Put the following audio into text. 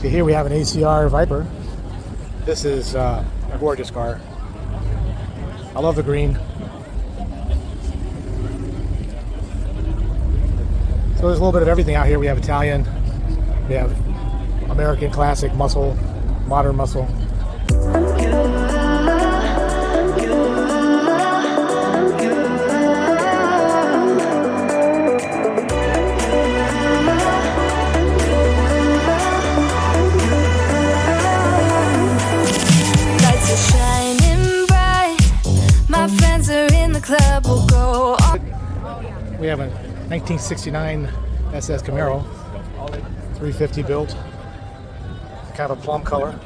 Okay, here we have an ACR Viper. This is a gorgeous car. I love the green. So there's a little bit of everything out here. We have Italian, we have American classic muscle, modern muscle. Lights are shining bright. My friends are in the club. We'll go on. We have a 1969 SS Camaro, 350 built, kind of a plum color.